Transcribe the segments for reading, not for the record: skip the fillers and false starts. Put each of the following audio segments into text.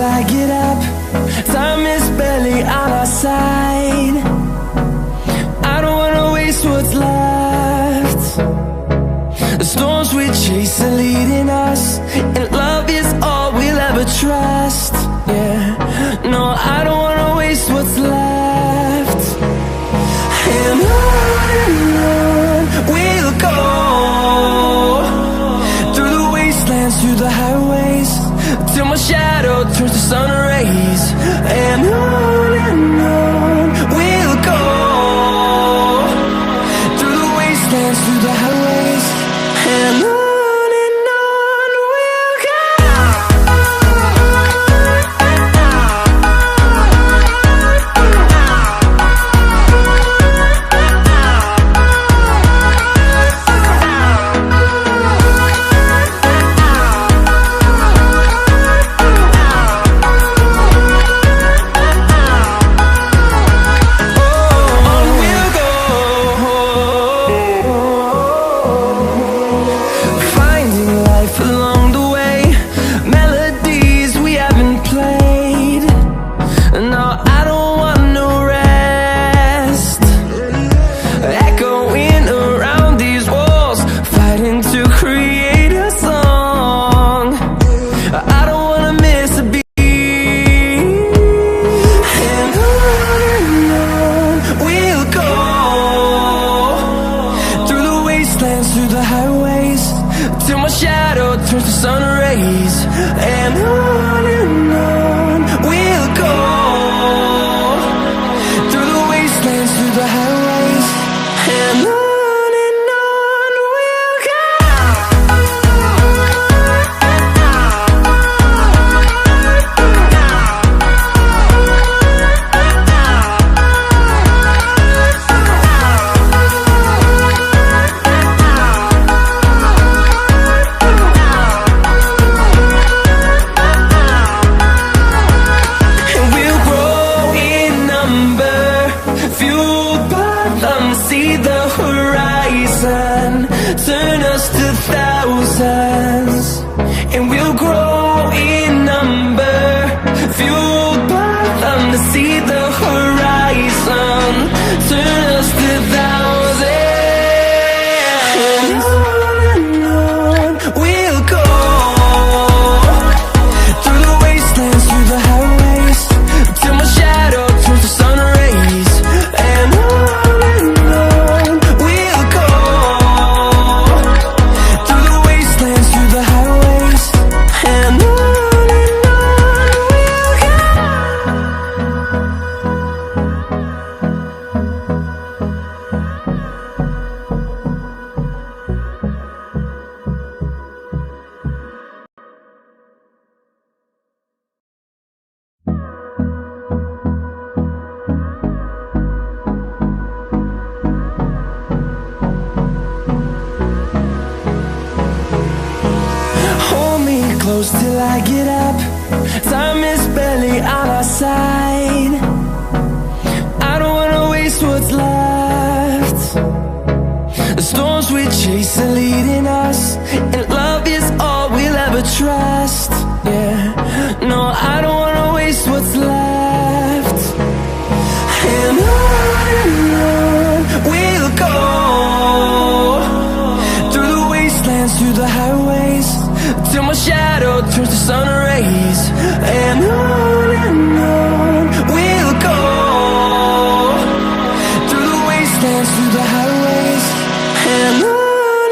I get up. Time is barely on our side. I don't wanna waste what's left. The storms we chase are leading us, and love is all we'll ever trust. Yeah, no, I don't wanna waste what's left. And on we'll go, through the wastelands, through the highways, till my shadow turns to sun rays. And on we'll go, through the wastelands, through the highways, and on we'll go. Through the highways, till my shadow turns to sun rays. And on we'll go, through the wastelands, through the highways, and on we'll go. See the horizon, turn us to thousands, and we'll grow in number, fueled by them. To see the horizon, turn us to thousands, and on we'll go, through the wastelands, through the highways, till my shadow turns to sun rays. And on close till I get up. Time is barely on our side. I don't wanna waste what's left. The storms we chase are leading us, and love is all we'll ever trust. Yeah, no, I don't wanna waste what's left. And on we'll go, through the wastelands, through the highways, till my shadow turns to sun rays. And on we'll go, through the wastelands, through the highways, and on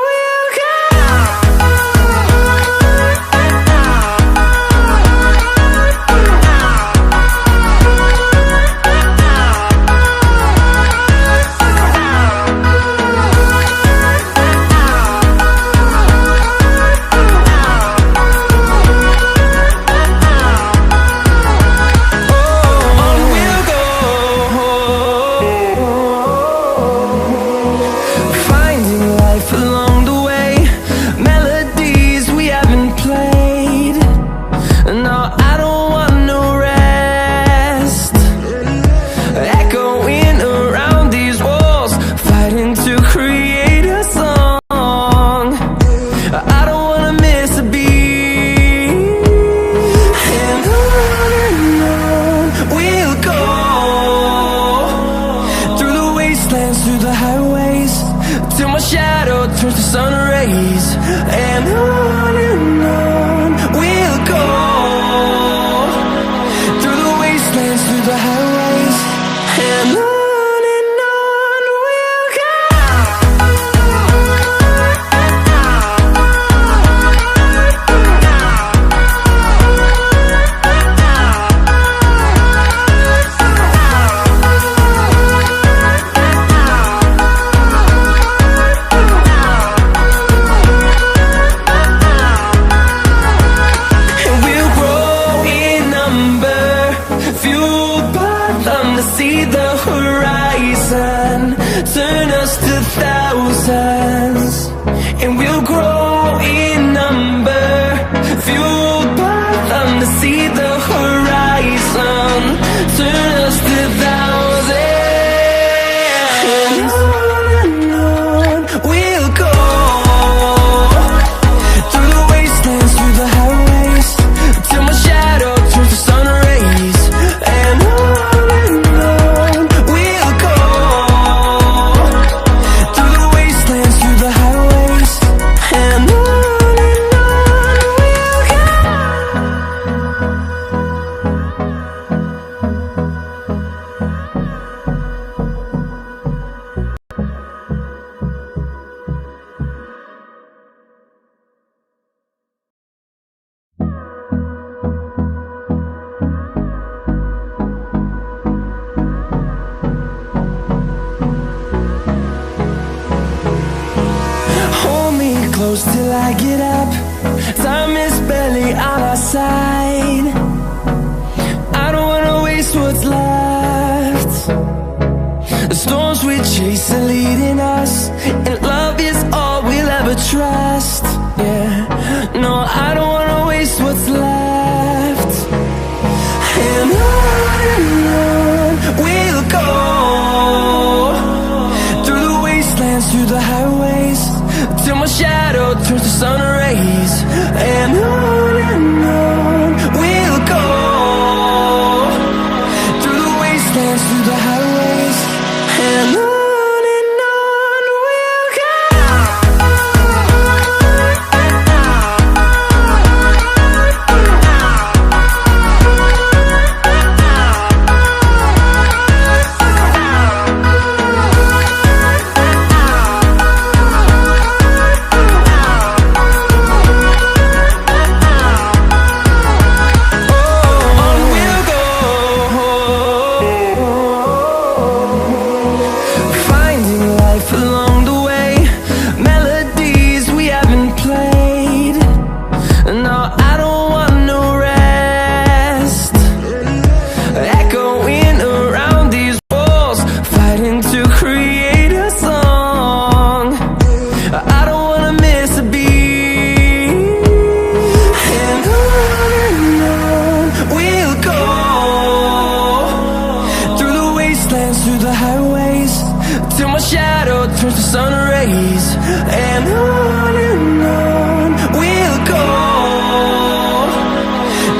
we'll go. and on we'll go, through the wastelands, through the highways, and on we'll go. See the horizon, turn us to thousands, and we'll grow in number, fueled by them. To see the horizon, turn us to thousands, and on we'll go, through the wastelands, through the highways, till my shadow turns to sun rays, and on close till I get up. Time is barely on our side. I don't wanna waste what's left. The storms we chase are leading us, and love is all we'll ever trust. Yeah, no, I don't wanna waste what's left. And on we'll go, through the wastelands, through the highways, till my shadow turns to sun rays, and on we'll go, through the wastelands, through the highways, and on we'll go. Through the highways, till my shadow turns to sun rays, and on we'll go,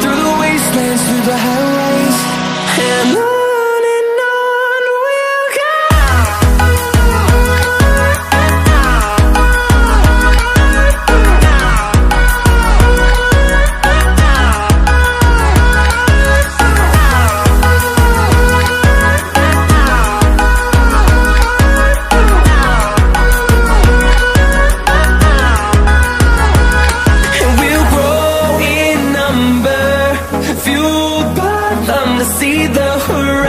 through the wastelands, through the highways, and on we'll go. See the horizon.